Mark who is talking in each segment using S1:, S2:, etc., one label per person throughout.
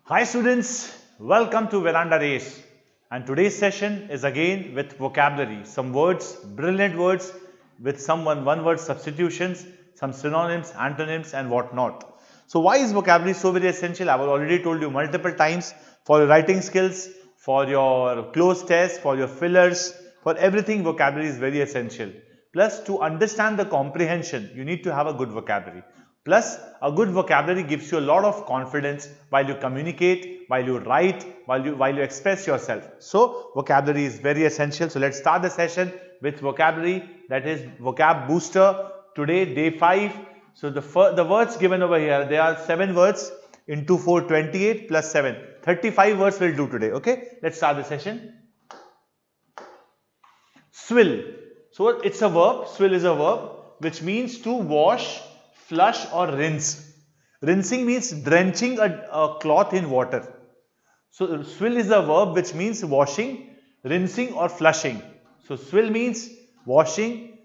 S1: Hi students, welcome to VerandaRace, and today's session is again with vocabulary, some words, brilliant words with some one word substitutions, some synonyms, antonyms and whatnot. So why is vocabulary so very essential? I have already told you multiple times, for your writing skills, for your close tests, for your fillers, for everything vocabulary is very essential. Plus to understand the comprehension, you need to have a good vocabulary. Plus, a good vocabulary gives you a lot of confidence while you communicate, while you write, while you express yourself. So, vocabulary is very essential. So, let's start the session with vocabulary, that is vocab booster. Today, day 5. So, the words given over here, there are 7 words into 4, 28 plus 7. 35 words we'll do today. Okay, let's start the session. Swill. So, it's a verb. Swill is a verb which means to wash, flush or rinse. Rinsing means drenching a cloth in water. So, swill is a verb which means washing, rinsing or flushing. So, swill means washing,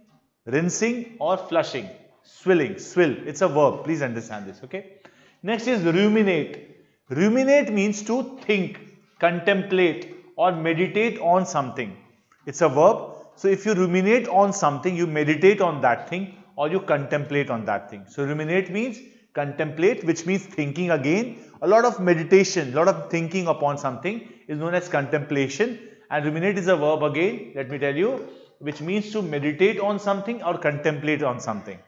S1: rinsing or flushing. Swilling, swill, it's a verb. Please understand this, okay. Next is ruminate. Ruminate means to think, contemplate or meditate on something. It's a verb. So, if you ruminate on something, you meditate on that thing or you contemplate on that thing. So, ruminate means contemplate, which means thinking again. A lot of meditation, a lot of thinking upon something is known as contemplation, and ruminate is a verb again, let me tell you, which means to meditate on something or contemplate on something.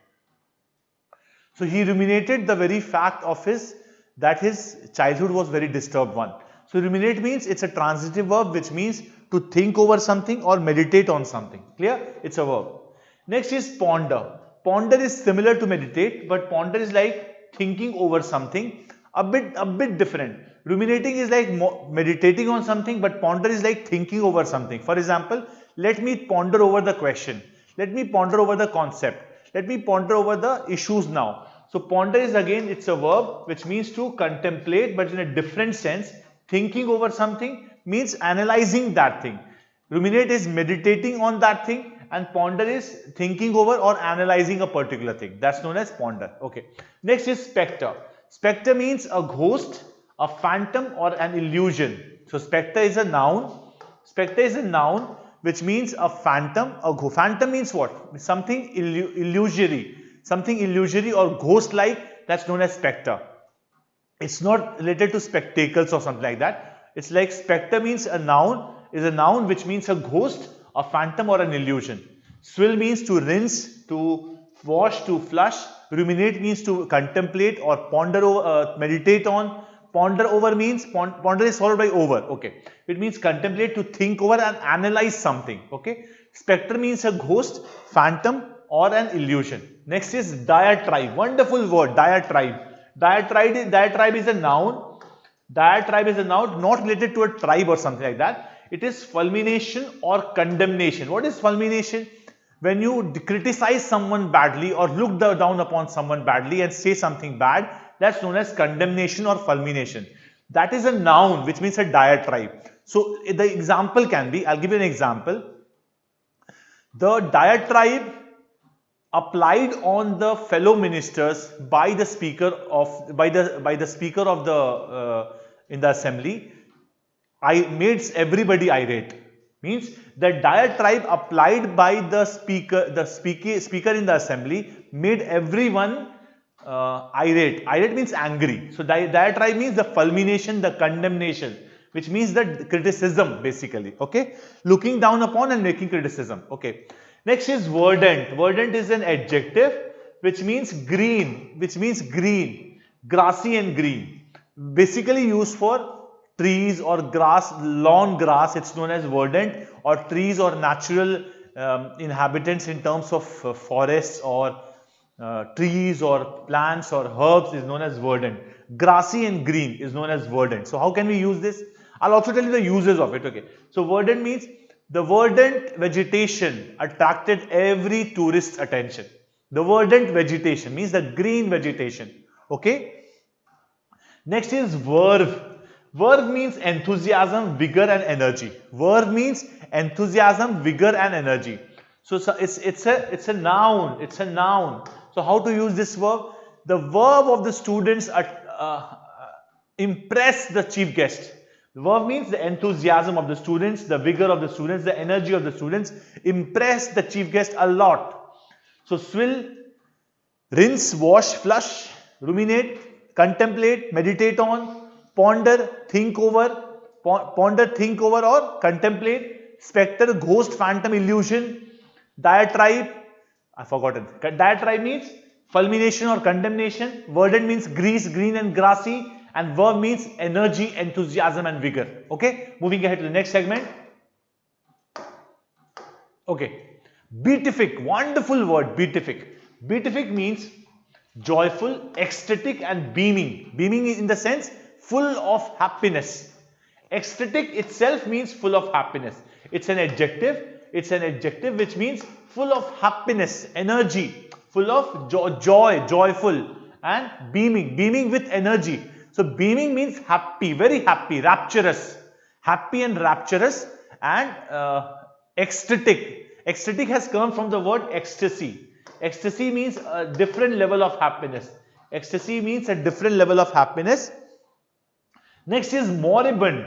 S1: So, he ruminated the very fact of that his childhood was very disturbed one. So, ruminate means it's a transitive verb which means to think over something or meditate on something. Clear? It's a verb. Next is ponder. Ponder is similar to meditate, but ponder is like thinking over something, a bit different. Ruminating is like meditating on something, but ponder is like thinking over something. For example, let me ponder over the question. Let me ponder over the concept. Let me ponder over the issues now. So, ponder is again, it's a verb which means to contemplate, but in a different sense. Thinking over something means analyzing that thing. Ruminate is meditating on that thing, and ponder is thinking over or analyzing a particular thing. That's known as ponder. Okay. Next is spectre. Spectre means a ghost, a phantom or an illusion. So, spectre is a noun. Spectre is a noun which means a phantom. Phantom means what? Something illusory. Something illusory or ghost-like, that's known as spectre. It's not related to spectacles or something like that. It's like spectre means a noun, is a noun which means a ghost, a phantom or an illusion. Swill means to rinse, to wash, to flush. Ruminate means to contemplate or ponder over, meditate on. Ponder over means, ponder is followed by over, okay. It means contemplate, to think over and analyze something, okay. Spectre means a ghost, phantom or an illusion. Next is diatribe. Wonderful word, diatribe. Diatribe is a noun. Diatribe is a noun not related to a tribe or something like that. It is fulmination or condemnation. What is fulmination? When you criticize someone badly or look down upon someone badly and say something bad, that's known as condemnation or fulmination. That is a noun which means a diatribe. So, the example can be, I'll give you an example. The diatribe applied on the fellow ministers by the speaker of in the assembly makes everybody irate. Means the diatribe applied by the speaker in the assembly made everyone irate. Irate means angry. So, diatribe means the fulmination, the condemnation, which means the criticism basically, okay. Looking down upon and making criticism, okay. Next is verdant. Verdant is an adjective which means green, grassy and green. Basically used for trees or grass, lawn grass, it's known as verdant, or trees or natural inhabitants in terms of forests or trees or plants or herbs is known as verdant. Grassy and green is known as verdant. So, how can we use this? I'll also tell you the uses of it, okay. So, verdant means the verdant vegetation attracted every tourist's attention. The verdant vegetation means the green vegetation, okay. Next is verve. Verve means enthusiasm, vigor and energy. Verve means enthusiasm, vigor and energy. So, it's a noun. It's a noun. So, how to use this verb? The verb of the students impress the chief guest. The verb means the enthusiasm of the students, the vigor of the students, the energy of the students. Impress the chief guest a lot. So swill, rinse, wash, flush, ruminate, contemplate, meditate on, ponder, think over or contemplate, spectre, ghost, phantom, illusion, diatribe, I forgot it. Diatribe means fulmination or condemnation, verdant means grease, green and grassy, and verb means energy, enthusiasm and vigor. Okay, moving ahead to the next segment. Okay, beatific, wonderful word, beatific. Beatific means joyful, ecstatic and beaming. Beaming in the sense full of happiness. Ecstatic itself means full of happiness. It's an adjective. It's an adjective which means full of happiness, energy, full of joy, joyful and beaming. Beaming with energy. So beaming means happy, very happy, rapturous. Happy and rapturous, and ecstatic. Ecstatic has come from the word ecstasy. Ecstasy means a different level of happiness. Ecstasy means a different level of happiness. Next is moribund.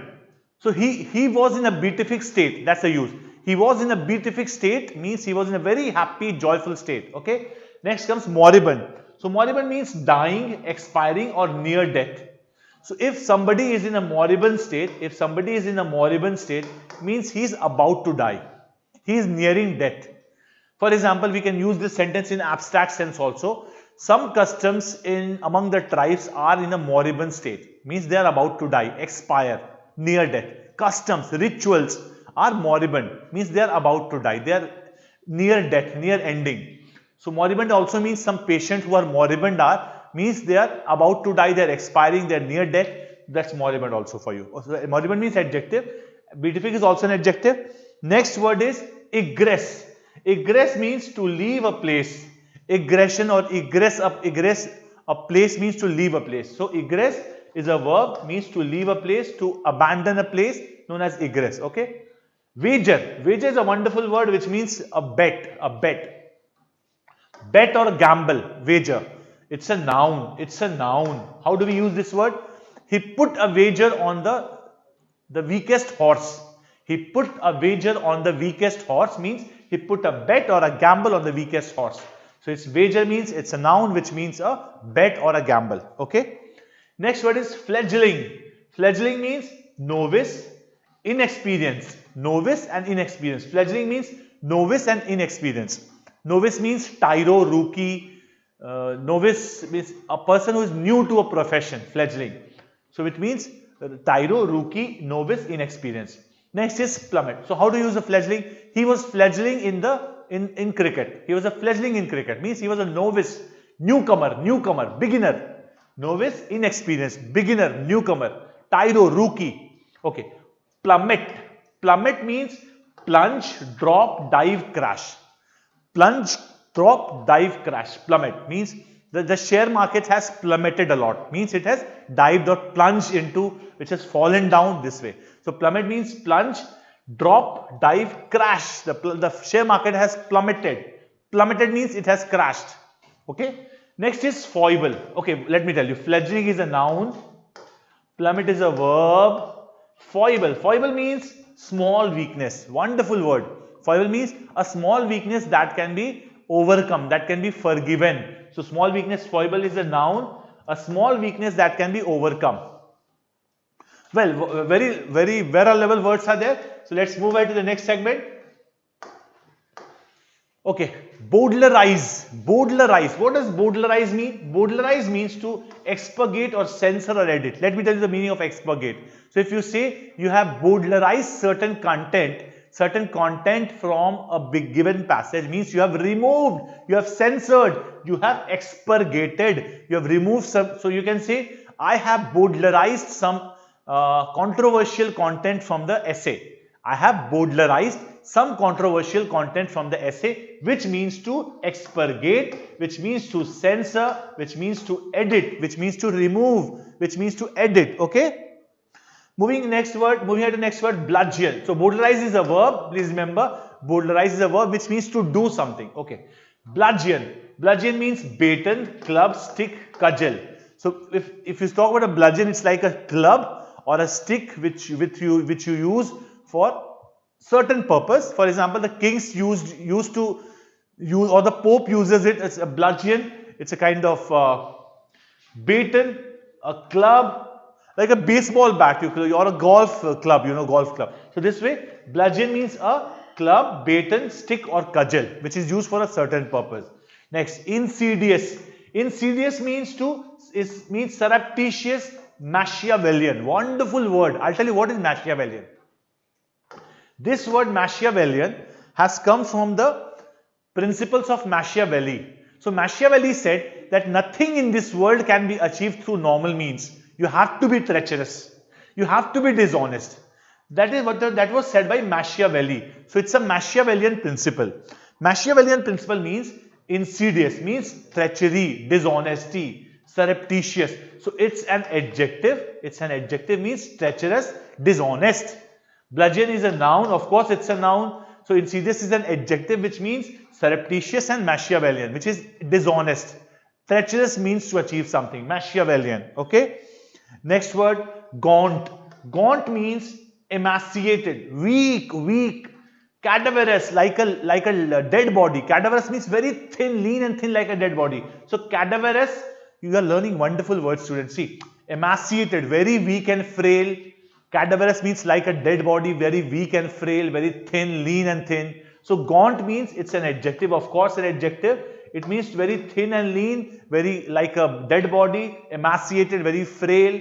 S1: So he was in a beatific state. That's the use. He was in a beatific state means he was in a very happy, joyful state. Okay. Next comes moribund. So moribund means dying, expiring or near death. So if somebody is in a moribund state, means he is about to die. He is nearing death. For example, we can use this sentence in abstract sense also. Some customs among the tribes are in a moribund state. Means they are about to die, expire, near death. Customs, rituals are moribund. Means they are about to die. They are near death, near ending. So moribund also means some patients who are moribund means they are about to die, they are expiring, they are near death. That's moribund also for you. So moribund means adjective. Beatific is also an adjective. Next word is egress. Egress means to leave a place. Egression or egress a place means to leave a place. So egress is a verb, means to leave a place, to abandon a place, known as egress. Okay. Wager. Wager is a wonderful word which means a bet. Bet or gamble. Wager. It's a noun. It's a noun. How do we use this word? He put a wager on the weakest horse. He put a wager on the weakest horse means he put a bet or a gamble on the weakest horse. So it's wager means it's a noun which means a bet or a gamble. Okay. Next word is fledgling. Fledgling means novice, inexperience. Novice and inexperience. Fledgling means novice and inexperience. Novice means tyro, rookie. Novice means a person who is new to a profession. Fledgling. So it means tyro, rookie, novice, inexperience. Next is plummet. So how to use a fledgling? He was fledgling in cricket. He was a fledgling in cricket. Means he was a novice, newcomer, beginner. Novice, inexperienced, beginner, newcomer. Tyro, rookie. Okay. Plummet. Plummet means plunge, drop, dive, crash. Plunge, drop, dive, crash. Plummet means the share market has plummeted a lot. Means it has dived or plunged into, which has fallen down this way. So plummet means plunge, drop, dive, crash. The share market has plummeted. Plummeted means it has crashed. Okay. Next is foible. Okay, let me tell you. Fledgling is a noun. Plummet is a verb. Foible. Foible means small weakness. Wonderful word. Foible means a small weakness that can be overcome, that can be forgiven. So small weakness, foible is a noun. A small weakness that can be overcome. Well, very Vera level words are there. So let's move on to the next segment. Okay, Bowdlerize. Bowdlerize. What does Bowdlerize mean? Bowdlerize means to expurgate or censor or edit. Let me tell you the meaning of expurgate. So if you say you have Bowdlerized certain content from a given passage, means you have removed, you have censored, you have expurgated, you have removed some. So you can say I have Bowdlerized some controversial content from the essay. I have Bowdlerized some controversial content from the essay, which means to expurgate, which means to censor, which means to edit, which means to remove, which means to edit. Okay. Moving on to the next word, bludgeon. So Bowdlerize is a verb. Please remember, Bowdlerize is a verb which means to do something. Okay. Bludgeon. Bludgeon means baton, club, stick, cudgel. So if you talk about a bludgeon, it's like a club or a stick which you use for certain purpose. For example, the kings used to use, or the Pope uses it as a bludgeon. It's a kind of baton, a club, like a baseball bat, or a golf club, golf club. So this way, bludgeon means a club, baton, stick or cudgel, which is used for a certain purpose. Next, insidious. Insidious means surreptitious, Machiavellian. Wonderful word. I'll tell you what is Machiavellian. This word Machiavellian has come from the principles of Machiavelli. So Machiavelli said that nothing in this world can be achieved through normal means. You have to be treacherous. You have to be dishonest. That was said by Machiavelli. So it's a Machiavellian principle. Machiavellian principle means insidious, means treachery, dishonesty, surreptitious. So it's an adjective. It's an adjective, means treacherous, dishonest. Bludgeon is a noun. Of course, it's a noun. So insidious is an adjective which means surreptitious, and Machiavellian, which is dishonest. Treacherous means to achieve something. Machiavellian. Okay. Next word, gaunt. Gaunt means emaciated, weak, cadaverous, like a dead body. Cadaverous means very thin, lean and thin, like a dead body. So cadaverous, you are learning wonderful words, students. See, emaciated, very weak and frail. Cadaverous means like a dead body, very weak and frail, very thin, lean and thin. So gaunt means, it's an adjective, of course an adjective. It means very thin and lean, very like a dead body, emaciated, very frail.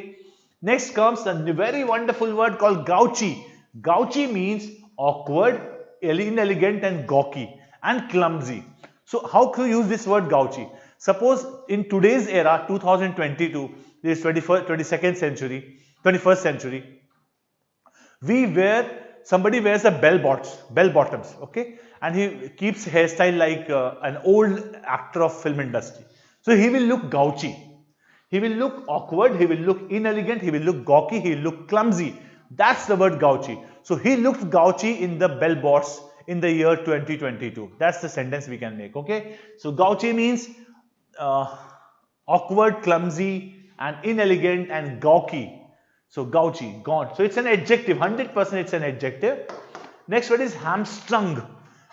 S1: Next comes a very wonderful word called gouchy. Gouchy means awkward, inelegant and gawky and clumsy. So how can you use this word gouchy? Suppose in today's era, 2022, this 21st century, somebody wears a bell bottoms, okay, and he keeps hairstyle like an old actor of film industry. So he will look gouchy. He will look awkward, he will look inelegant, he will look gawky, he will look clumsy. That's the word gouchy. So he looked gouchy in the bellbots in the year 2022. That's the sentence we can make, okay. So gouchy means awkward, clumsy and inelegant and gawky. So gouchy, gaunt. So it's an adjective, 100% it's an adjective. Next word is hamstrung.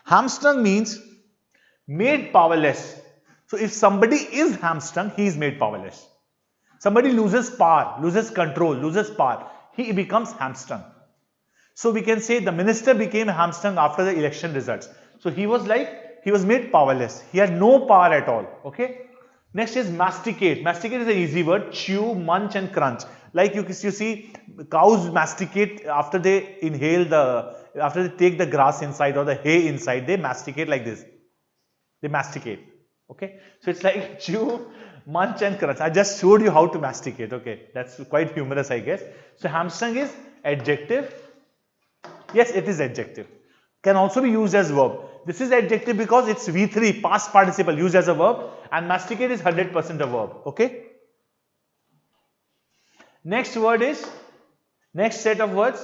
S1: Hamstrung means made powerless. So if somebody is hamstrung, he is made powerless. Somebody loses power, loses control, loses power, he becomes hamstrung. So we can say the minister became hamstrung after the election results. So he was made powerless. He had no power at all. Okay. Next is masticate. Masticate is an easy word. Chew, munch and crunch. Like you see cows masticate after they after they take the grass inside or the hay inside, they masticate like this. They masticate. Okay. So it's like chew, munch and crunch. I just showed you how to masticate. Okay. That's quite humorous, I guess. So hamstrung is adjective. Yes, it is adjective. Can also be used as verb. This is adjective because it's V3, past participle, used as a verb, and masticate is 100% a verb. Okay. Next set of words.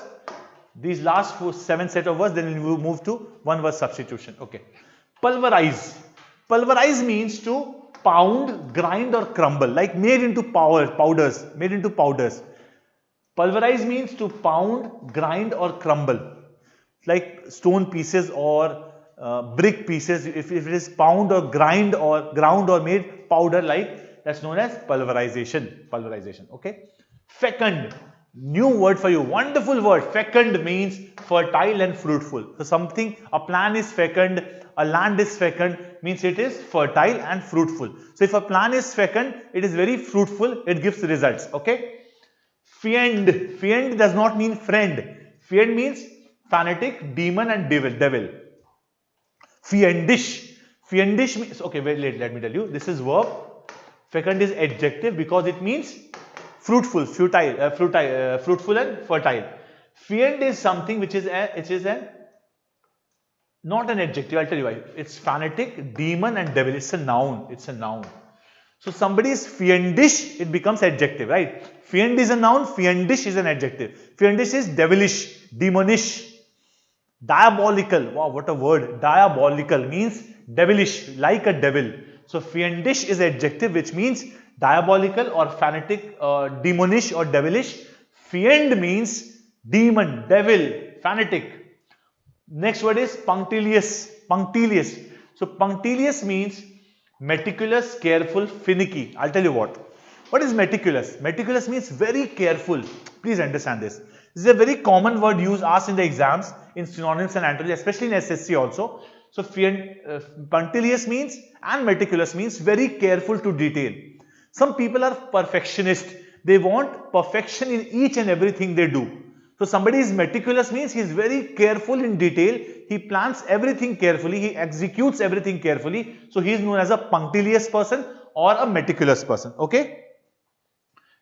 S1: These last 7 set of words, then we will move to one word substitution. Okay. Pulverize. Pulverize means to pound, grind or crumble, like made into powders. Pulverize means to pound, grind or crumble, like stone pieces or brick pieces. If it is pound or ground or made powder, like, that's known as pulverization. Okay. Fecund, new word for you, wonderful word. Fecund means fertile and fruitful. So a plan is fecund, a land is fecund, means it is fertile and fruitful. So if a plan is fecund, it is very fruitful, it gives results. Okay. Fiend. Fiend does not mean friend. Fiend means fanatic, demon and devil. Fiendish. Fiendish means, okay, wait, let me tell you. This is verb. Fecund is adjective because it means fruitful, fruitful and fertile. Fiend is something which is not an adjective. I'll tell you why. It's fanatic, demon and devil. It's a noun. So somebody is fiendish, it becomes adjective, right? Fiend is a noun, fiendish is an adjective. Fiendish is devilish, demonish, diabolical. Wow, what a word. Diabolical means devilish, like a devil. So fiendish is adjective which means diabolical or fanatic, demonish or devilish. Fiend means demon, devil, fanatic. Next word is punctilious. Punctilious. So punctilious means meticulous, careful, finicky. I'll tell you what. What is meticulous? Meticulous means very careful. Please understand this. This is a very common word used, asked in the exams, in synonyms and antonyms, especially in SSC also. So punctilious means and meticulous means very careful to detail. Some people are perfectionist. They want perfection in each and everything they do. So somebody is meticulous means he is very careful in detail. He plans everything carefully. He executes everything carefully. So he is known as a punctilious person or a meticulous person. Okay.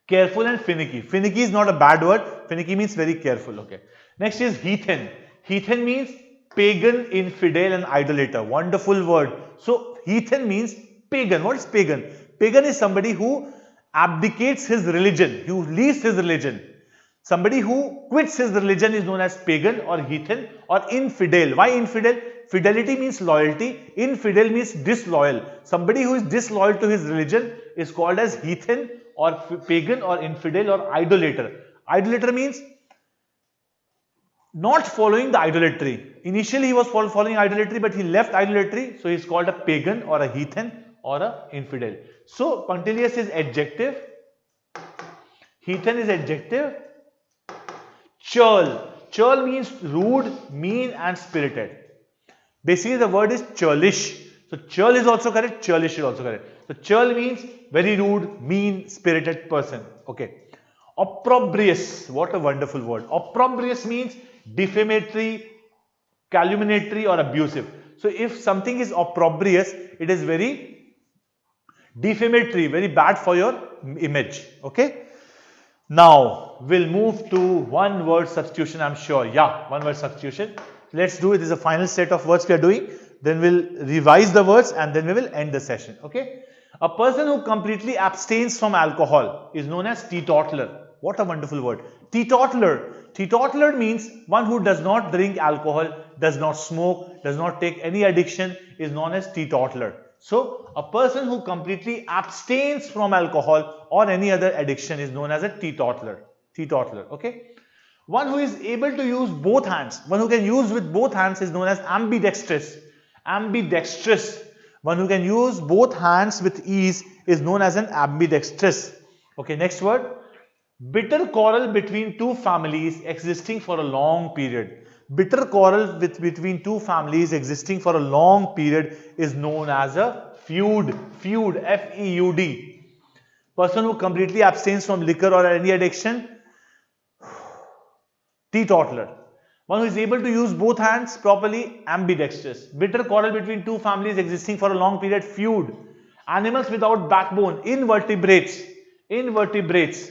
S1: Careful and finicky. Finicky is not a bad word. Finicky means very careful. Okay. Next is heathen. Heathen means pagan, infidel and idolater. Wonderful word. So heathen means pagan. What is pagan? Pagan is somebody who abdicates his religion, who leaves his religion. Somebody who quits his religion is known as pagan or heathen or infidel. Why infidel? Fidelity means loyalty. Infidel means disloyal. Somebody who is disloyal to his religion is called as heathen or pagan or infidel or idolater. Idolater means not following the idolatry. Initially he was following idolatry, but he left idolatry. So he is called a pagan or a heathen or a infidel. So punctilious is adjective. Heathen is adjective. Churl. Churl means rude, mean and spirited. Basically the word is churlish. So churl is also correct, churlish is also correct. So churl means very rude, mean, spirited person. Okay. Opprobrious. What a wonderful word. Opprobrious means defamatory, calumniatory or abusive. So if something is opprobrious, it is very defamatory, very bad for your image. Okay. Now, we'll move to one word substitution, I'm sure. Yeah, one word substitution. Let's do it. This is a final set of words we are doing. Then we'll revise the words and then we will end the session. Okay. A person who completely abstains from alcohol is known as teetotaler. What a wonderful word. Teetotaler. Teetotaler means one who does not drink alcohol, does not smoke, does not take any addiction is known as teetotaler. So, a person who completely abstains from alcohol or any other addiction is known as a teetotaler. Teetotaler, okay? One who is able to use both hands, one who can use with both hands is known as ambidextrous. Ambidextrous. One who can use both hands with ease is known as an ambidextrous. Okay, next word. Bitter quarrel between two families existing for a long period. Bitter quarrel between two families existing for a long period is known as a feud. Feud, F-E-U-D. Person who completely abstains from liquor or any addiction, teetotaler. One who is able to use both hands properly, ambidextrous. Bitter quarrel between two families existing for a long period, feud. Animals without backbone, invertebrates. Invertebrates.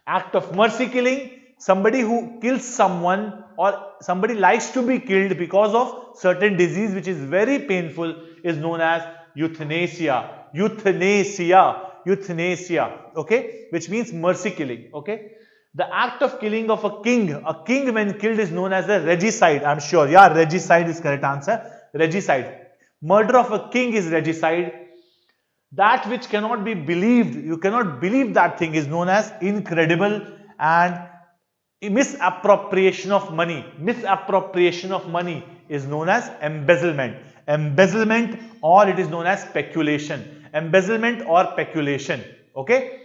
S1: Act of mercy killing, somebody who kills someone or somebody likes to be killed because of certain disease which is very painful is known as euthanasia. Euthanasia. Euthanasia. Okay. Which means mercy killing. Okay. The act of killing of a king when killed is known as a regicide. I'm sure. Yeah, regicide is correct answer. Regicide. Murder of a king is regicide. That which cannot be believed, you cannot believe that thing is known as incredible. And misappropriation of money. Misappropriation of money is known as embezzlement. Embezzlement, or it is known as speculation. Embezzlement or peculation. Okay.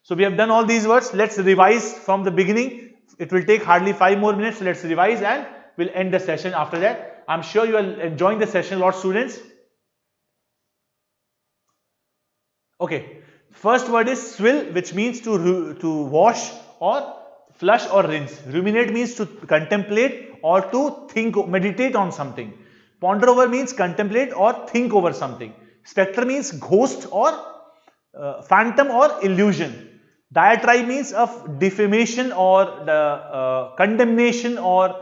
S1: So we have done all these words. Let's revise from the beginning. It will take hardly 5 more minutes. So let's revise and we'll end the session after that. I'm sure you are enjoying the session, lot students. Okay. First word is swill, which means to wash or flush or rinse. Ruminate means to contemplate or to think, meditate on something. Ponder over means contemplate or think over something. Spectre means ghost or phantom or illusion. Diatribe means of defamation or the condemnation or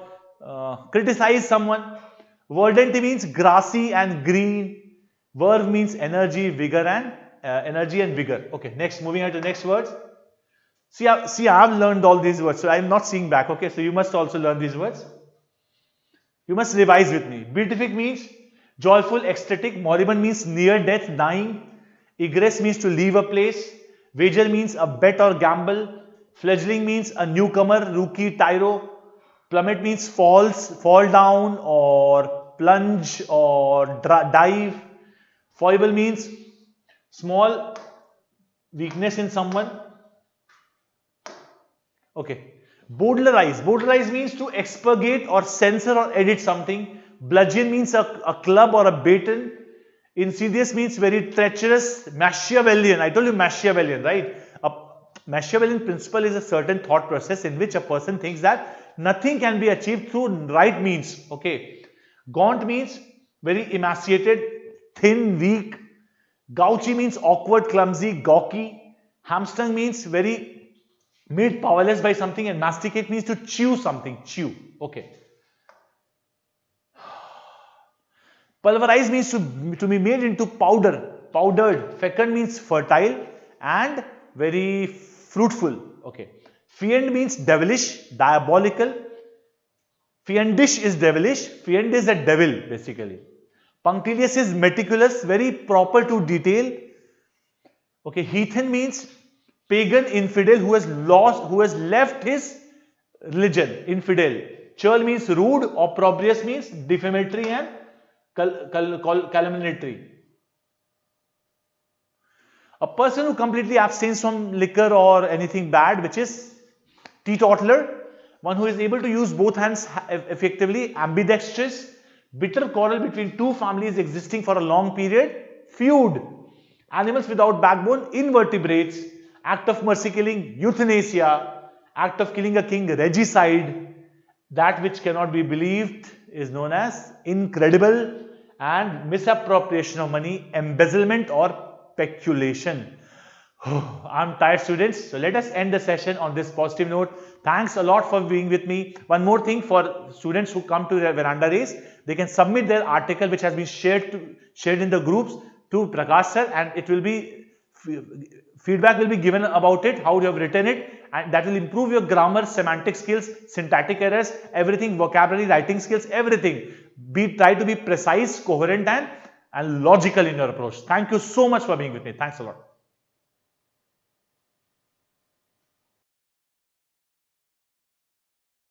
S1: criticize someone. Verdant means grassy and green. Verve means energy, vigor and energy and vigor. Okay, next, moving on to the next words. See, I have learned all these words, so I am not seeing back. Okay, so you must also learn these words. You must revise with me. Beatific means joyful, ecstatic. Moribund means near death, dying. Egress means to leave a place. Wager means a bet or gamble. Fledgling means a newcomer, rookie, tyro. Plummet means fall down or plunge or dive. Foible means small weakness in someone. Okay. Bowdlerize means to expurgate or censor or edit something. Bludgeon means a club or a baton. Insidious means very treacherous. Machiavellian, I told you Machiavellian, right? A Machiavellian principle is a certain thought process in which a person thinks that nothing can be achieved through right means. Okay. Gaunt means very emaciated, thin, weak. Gouchy means awkward, clumsy, gawky. Hamstrung means very made powerless by something, and masticate means to chew something, chew. Okay. Pulverize means to be made into powdered. Fecund means fertile and very fruitful. Okay. Fiend means devilish, diabolical. Fiendish is devilish. Fiend is a devil basically. Punctilious is meticulous, very proper to detail. Okay. Heathen means pagan, infidel who has left his religion, infidel. Churl means rude. Opprobrious means defamatory and calumniatory. A person who completely abstains from liquor or anything bad, which is teetotaler. One who is able to use both hands effectively, ambidextrous. Bitter quarrel between two families existing for a long period, feud. Animals without backbone, invertebrates. Act of mercy killing, euthanasia. Act of killing a king, regicide. That which cannot be believed is known as incredible. And misappropriation of money, embezzlement or peculation. I'm tired, students. So let us end the session on this positive note. Thanks a lot for being with me. One more thing for students who come to their Veranda race, they can submit their article which has been shared in the groups to Prakash sir, and it will be feedback will be given about it, how you have written it, and that will improve your grammar, semantic skills, syntactic errors, everything, vocabulary, writing skills, everything. Try to be precise, coherent and logical in your approach. Thank you so much for being with me. Thanks a lot.